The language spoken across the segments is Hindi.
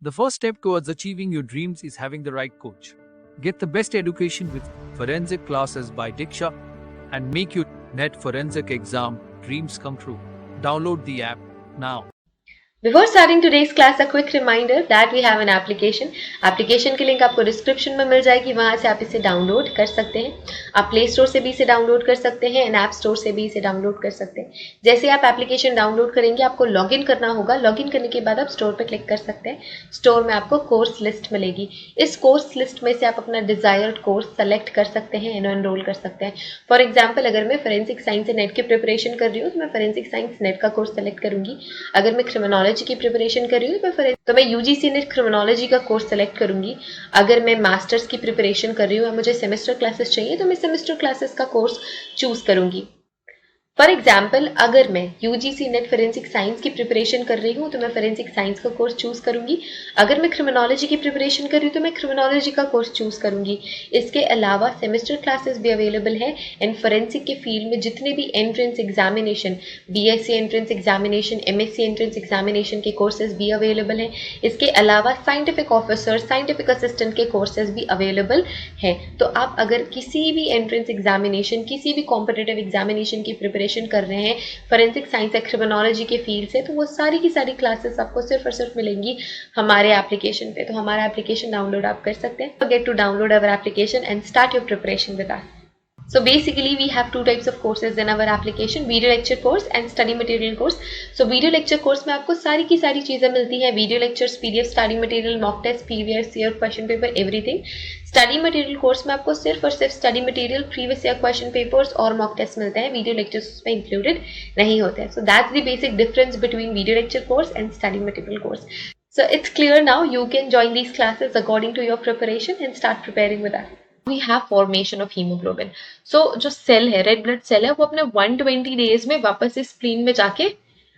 The first step towards achieving your dreams is having the right coach. Get the best education with forensic classes by Diksha and make your NET forensic exam dreams come true. Download the app now. Before starting today's class, a quick reminder that we have an application. Application की लिंक आपको डिस्क्रिप्शन में मिल जाएगी, वहां से आप इसे डाउनलोड कर सकते हैं. आप प्ले स्टोर से भी इसे डाउनलोड कर सकते हैं एंड ऐप स्टोर से भी इसे डाउनलोड कर सकते हैं. जैसे आप एप्लीकेशन डाउनलोड करेंगे आपको लॉगिन करना होगा. लॉगिन करने के बाद आप स्टोर पर क्लिक कर सकते हैं. स्टोर में आपको कोर्स लिस्ट मिलेगी. इस कोर्स लिस्ट में से आप अपना डिजायर्ड कोर्स सेलेक्ट कर सकते हैं एंड एनरोल कर सकते हैं. फॉर एग्जाम्पल, अगर मैं फोरेंसिक साइंस नेट की प्रिपरेशन कर रही हूँ तो मैं फोरेंसिक साइंस नेट का कोर्स सेलेक्ट करूंगी. अगर मैं क्रिमिनोलॉजी की प्रिपरेशन कर रही हूँ तो मैं यूजीसी नेट क्रिमिनोलॉजी का कोर्स सेलेक्ट करूंगी. अगर मैं मास्टर्स की प्रिपरेशन कर रही हूँ, मुझे सेमेस्टर क्लासेस चाहिए तो मैं सेमेस्टर क्लासेस का कोर्स चूज करूंगी. फॉर एग्जाम्पल, अगर मैं यूजीसी नेट फोरेंसिक साइंस की प्रिपरेशन कर रही हूँ तो मैं फोरेंसिक साइंस का कोर्स चूज करूंगी. अगर मैं क्रिमिनोलॉजी की प्रिपरेशन कर रही हूँ तो मैं क्रिमिनोलॉजी का कोर्स चूज करूंगी. इसके अलावा सेमेस्टर क्लासेस भी अवेलेबल है एंड फोरेंसिक के फील्ड में जितने भी entrance examination, BSc entrance examination, MSc entrance examination के कोर्सेज भी अवेलेबल हैं. इसके अलावा साइंटिफिक ऑफिसर, साइंटिफिक असिस्टेंट के कोर्सेज भी अवेलेबल हैं. तो आप अगर किसी भी एंट्रेंस एग्जामिनेशन, किसी भी कॉम्पिटिटिव एग्जामिनेशन की प्रिपरेशन कर रहे हैं फोरेंसिक साइंस या क्रिमिनोलॉजी के फील्ड से, तो वो सारी की सारी क्लासेस आपको सिर्फ और सिर्फ मिलेंगी हमारे एप्लीकेशन पे. तो हमारा एप्लीकेशन डाउनलोड आप कर सकते हैं. Forget to download our application and start your preparation with us. So basically we have two types of courses in our application, video lecture course and study material course. So video lecture course में आपको सारी की सारी चीजें मिलती हैं. Video lectures, PDF, study material, mock test, previous year question paper, everything. Study material course में आपको सिर्फ और सिर्फ study material, previous year question papers और मॉक टेस्ट मिलते हैं. वीडियो लेक्चर्स उसमें इंक्लूडेड नहीं होते हैं. So that's the basic difference between video lecture course and study material course. So it's clear now. You can join these classes according to your preparation and start preparing with us. We have formation of hemoglobin. So जो सेल है, रेड ब्लड सेल है, वो अपने 120 डेज में वापस इस स्प्लीन में जाके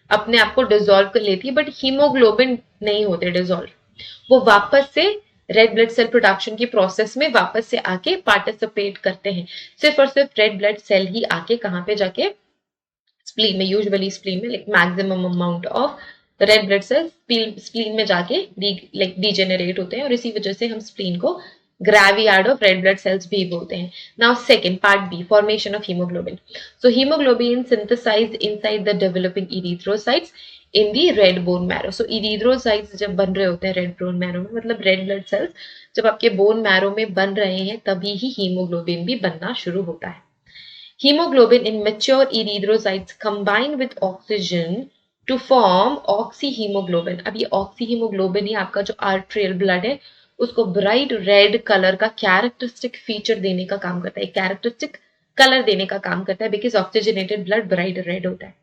अपने आप को डिसॉल्व कर लेती है. बट हीमोग्लोबिन नहीं होते डिसॉल्व. वो वापस से रेड ब्लड सेल प्रोडक्शन की प्रोसेस में वापस से आके पार्टिसिपेट करते हैं. सिर्फ और सिर्फ रेड ब्लड सेल ही आके कहाँ पे जाके स्प्लीन में, यूजुअली स्प्लीन में, like maximum amount of red blood sales spleen में जाके डिजेनरेट होते हैं और इसी वजह से हम स्प्लीन को graveyard of red blood cells भी बोलते हैं. Now second part B, formation of haemoglobin. So haemoglobin synthesized inside the developing erythrocytes in the red bone marrow. So erythrocytes जब बन रहे होते हैं रेड बोन मैरो में, मतलब रेड ब्लड सेल्स जब आपके बोन मैरो में बन रहे हैं, तभी ही हीमोग्लोबिन भी बनना शुरू होता है. Hemoglobin in mature erythrocytes combine with oxygen to form oxyhemoglobin. अब ये oxyhemoglobin ही आपका जो arterial blood है उसको ब्राइट रेड कलर का कैरेक्टरिस्टिक फीचर देने का काम करता है, कैरेक्टरिस्टिक कलर देने का काम करता है, because oxygenated blood bright red होता है.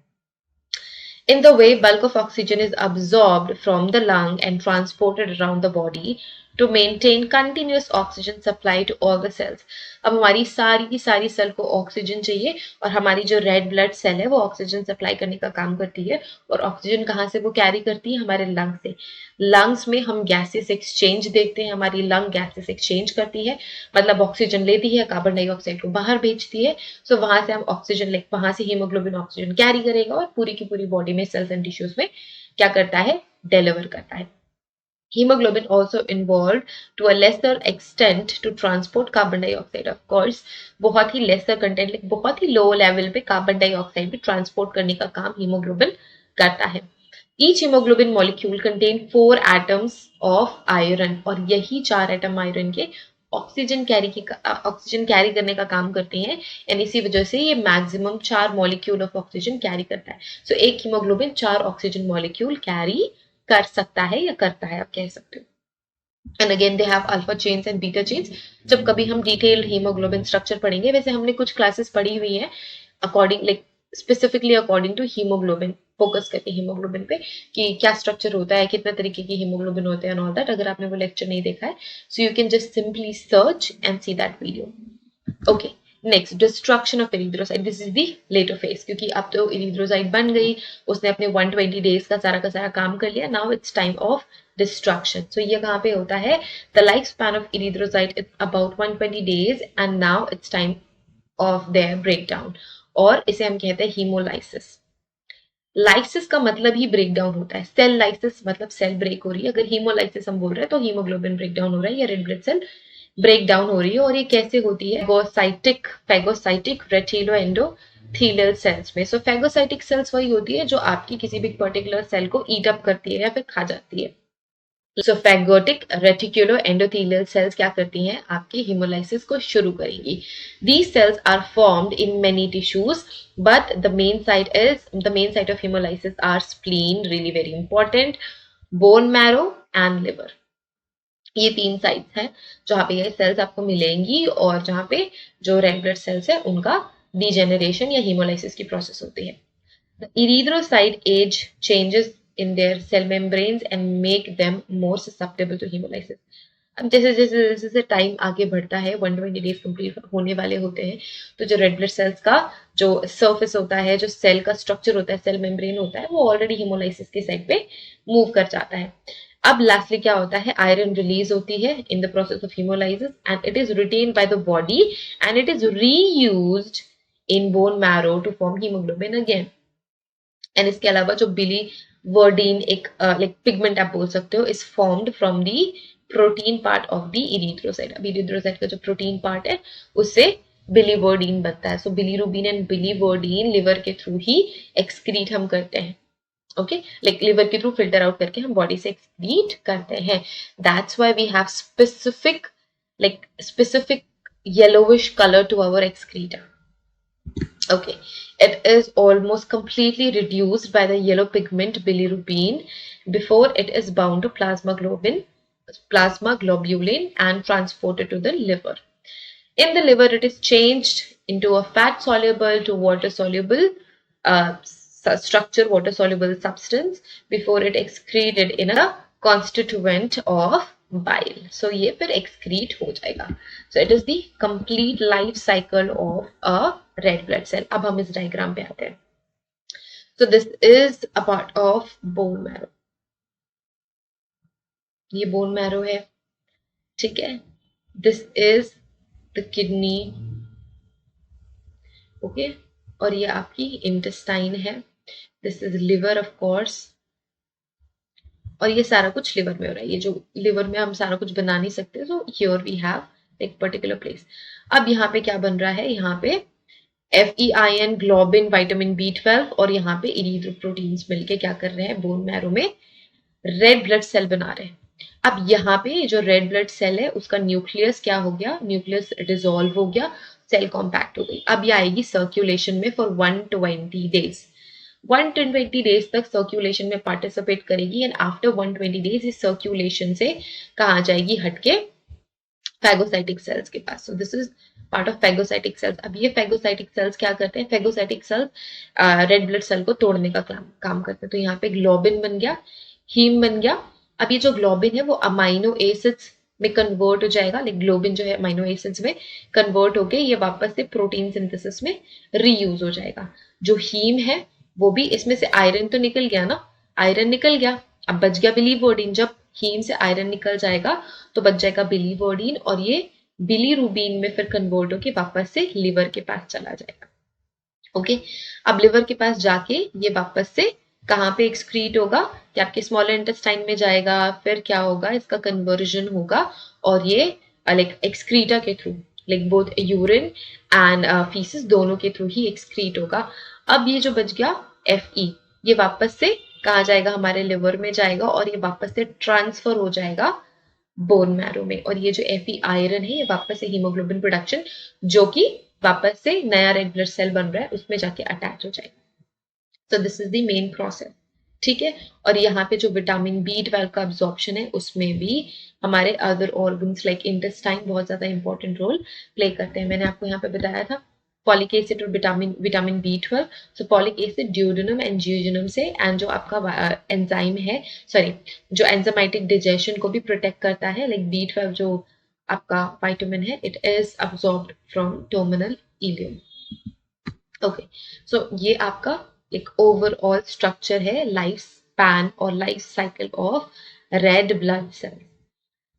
In the way bulk of oxygen is absorbed from the lung and transported around the body to maintain continuous oxygen supply to all the cells. अब हमारी सारी की सारी सेल को ऑक्सीजन चाहिए और हमारी जो रेड ब्लड सेल है वो ऑक्सीजन सप्लाई करने का काम करती है. और ऑक्सीजन कहाँ से वो कैरी करती है? हमारे लंग से. लंग्स में हम गैसेस एक्सचेंज देखते हैं, हमारी लंग गैसेस एक्सचेंज करती है, मतलब ऑक्सीजन लेती है, कार्बन डाइऑक्साइड को बाहर भेजती है. सो वहां से हम ऑक्सीजन ले, वहां से हीमोग्लोबिन ऑक्सीजन कैरी करेगा और पूरी की पूरी बॉडी में, सेल्स एंड टिश्यूज में क्या करता है? डिलीवर करता है. Hemoglobin also involved to a lesser extent to transport carbon dioxide. Of course, बहुत ही lesser content, like बहुत ही low level पे carbon dioxide भी transport करने का काम hemoglobin करता है. Each hemoglobin molecule contain 4 atoms of iron और यही 4 एटम आयरन के ऑक्सीजन कैरी करने का काम करते हैं एंड इसी वजह से ये maximum 4 molecule of oxygen carry करता है. सो एक हीमोग्लोबिन 4 ऑक्सीजन मॉलिक्यूल कैरी कर सकता है या करता है, आप कह सकते हो. And again they have alpha chains and beta chains. जब कभी हम डिटेल्ड हीमोग्लोबिन स्ट्रक्चर पढ़ेंगे, वैसे हमने कुछ क्लासेस पढ़ी हुई है according, like specifically according to haemoglobin, focus करके हीमोग्लोबिन पे कि क्या स्ट्रक्चर होता है, कितने तरीके की हीमोग्लोबिन होते हैं एंड ऑल दैट. अगर आपने वो लेक्चर नहीं देखा है, so you can just simply search and see that video. Okay, next destruction of erythrocyte. This is the later phase, क्योंकि अब तो इरिथ्रोसाइट बन गई, उसने अपने 120 डेज का सारा काम कर लिया. Now it's time of destruction. So ये कहाँ पे होता है? The life span of erythrocyte is about 120 days and now it's time of their breakdown, और इसे हम कहते हैं हीमोलाइसिस. लाइसिस का मतलब ही ब्रेक डाउन होता है, सेल लाइसिस मतलब सेल ब्रेक हो रही है। अगर हीमोलाइसिस हम बोल रहे हैं तो हीमोग्लोबिन ब्रेक डाउन हो रहा है या red blood cell break down हो रही है। और ये कैसे होती है? फैगोसाइटिक रेटिलो एंडोथेलियल सेल्स में। सो फैगोसाइटिक सेल्स वही होती है जो आपकी किसी भी पर्टिकुलर सेल को ईट अप करती है या फिर खा जाती है। So phagocytic reticuloendothelial cells क्या करती हैं? आपकी हीमोलाइसिस को शुरू करेंगी। These cells are formed in many tissues but the main site of haemolysis are spleen, really very important, bone marrow and liver. ये 3 साइट्स हैं जहां पे ये सेल्स आपको मिलेंगी और जहां पे जो रेड ब्लड सेल्स है उनका डीजेनरेशन या हीमोलाइसिस की प्रोसेस होती है। The erythrocyte age changes in their cell membranes and make them more susceptible to hemolysis. अब जैसे जैसे जैसे जैसे टाइम आगे बढ़ता है, 120 डेज कंप्लीट होने वाले होते हैं, तो जो रेड ब्लड सेल्स का जो सरफेस होता है, जो सेल का स्ट्रक्चर होता है, सेल मेम्ब्रेन होता है, वो ऑलरेडी हीमोलाइसिस की साइड पे मूव कर जाता है। अब लास्टली क्या होता है? आयरन रिलीज होती है in the process of haemolysis and it is retained by the body and it is reused in bone marrow to form haemoglobin again. And इसके अलावा जो बिली वर्डीन एक लाइक पिगमेंट आप बोल सकते हो, is formed from the protein part of the erythrocyte. अब इरिथ्रोसाइट का जो प्रोटीन पार्ट है उससे बिलीवर्डीन बनता है। So bilirubin and biliverdin liver के थ्रू ही एक्सक्रीट हम करते हैं। ओके, लाइक लिवर के थ्रू फिल्टर आउट करके हम बॉडी से एक्सक्रीट करते हैं। That's why we have specific yellowish colour to our excreta. Okay, it is almost completely reduced by the yellow pigment bilirubin before it is bound to plasma globulin and transported to the liver. In the liver, it is changed into a fat soluble to water soluble water soluble substance before it excreted in a constituent of bile. So ये फिर excrete हो जाएगा. So it is the complete life cycle of a red blood cell. अब हम इस diagram पे आते हैं. So this is a part of bone marrow. ये bone marrow है, ठीक है. This is the kidney, okay. और ये आपकी intestine है. This is liver of course. और ये सारा कुछ लिवर में हो रहा है. ये जो लिवर में हम सारा कुछ बना नहीं सकते, तो हियर वी हैव एक पर्टिकुलर प्लेस. अब यहाँ पे क्या बन रहा है? यहाँ पे FeIN, ग्लोबिन, विटामिन B12 और यहाँ पे इरिथ्रोप्रोटीन्स मिलके क्या कर रहे हैं? बोन मैरो में रेड ब्लड सेल बना रहे हैं. अब यहाँ पे जो रेड ब्लड सेल है उसका न्यूक्लियस क्या हो गया? न्यूक्लियस डिसॉल्व हो गया, सेल कॉम्पैक्ट हो गई. अब ये आएगी सर्क्यूलेशन में फॉर 120 डेज. 120 डेज तक सर्क्यूलेशन में पार्टिसिपेट करेगी एंड आफ्टर 120 डेज इस सर्क्यूलेशन से कहाँ जाएगी? हटके फैगोसाइटिक सेल्स के पास. So this is part of phagocytic cells. अब ये फैगोसाइटिक सेल्स क्या करते हैं? Phagocytic cells red blood cell को तोड़ने का काम करते हैं. तो यहाँ पे ग्लोबिन बन गया, हीम बन गया. अब ये जो ग्लोबिन है वो अमाइनो एसिड्स में कन्वर्ट हो जाएगा. लाइक ग्लोबिन जो है अमाइनो एसिड्स में कन्वर्ट होके ये वापस से प्रोटीन सिंथेसिस में रीयूज हो जाएगा. जो हीम है वो भी, इसमें से आयरन तो निकल गया ना, आयरन निकल गया. अब बच गया बिलीवर्डिन. जब हीम से आयरन निकल जाएगा तो बच जाएगा बिलीवर्डिन और ये बिलीरुबिन में फिर कन्वर्ट होके वापस से लिवर के पास चला जाएगा. ओके, अब लिवर के पास जाके ये वापस से कहाँ पे एक्सक्रीट होगा? कि आपके स्मॉलर इंटेस्टाइन में जाएगा. फिर क्या होगा? इसका कन्वर्जन होगा और ये लाइक एक्सक्रीटा के through, like both urine and faeces दोनों के थ्रू ही एक्सक्रीट होगा. अब ये जो बच गया Fe, ये वापस से कहाँ जाएगा? हमारे लिवर में जाएगा और ये वापस से ट्रांसफर हो जाएगा बोन मैरो में. और ये जो Fe आयरन है ये वापस से हीमोग्लोबिन प्रोडक्शन, जो कि वापस से नया रेड ब्लड सेल बन रहा है, उसमें जाके अटैच हो जाएगा. So this is the main process. ठीक है. और यहाँ पे जो विटामिन B12 का अब्जॉर्प्शन है उसमें भी हमारे अदर ऑर्गन्स लाइक इंटेस्टाइन बहुत ज्यादा इंपॉर्टेंट रोल प्ले करते हैं. मैंने आपको यहाँ पे बताया था फॉलिक एसिड और vitamin B12. So folic acid duodenum and jejunum से, एंड जो आपका एंजाइम है, सॉरी, जो एंजाइमेटिक डाइजेशन को भी प्रोटेक्ट करता है, लाइक B12 जो आपका विटामिन है, it is absorbed from terminal ileum. Okay, so ये आपका एक ओवरऑल स्ट्रक्चर है, लाइफ स्पैन और life cycle of red blood cell.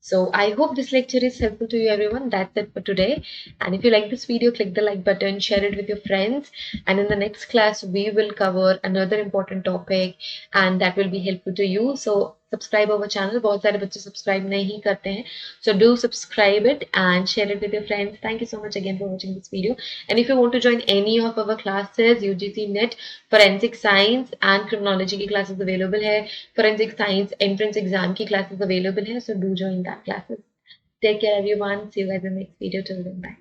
So I hope this lecture is helpful to you everyone. That's it for today. And if you like this video, click the like button, share it with your friends. And in the next class, we will cover another important topic and that will be helpful to you. So subscribe our channel. बहुत सारे बच्चे subscribe नहीं करते हैं. So do subscribe it and share it with your friends. Thank you so much again for watching this video. And if you want to join any of our classes, UGC NET, Forensic Science and Criminology की classes available है. Forensic Science entrance exam की classes available है. So do join that classes. Take care everyone. See you guys in the next video. Till then, bye.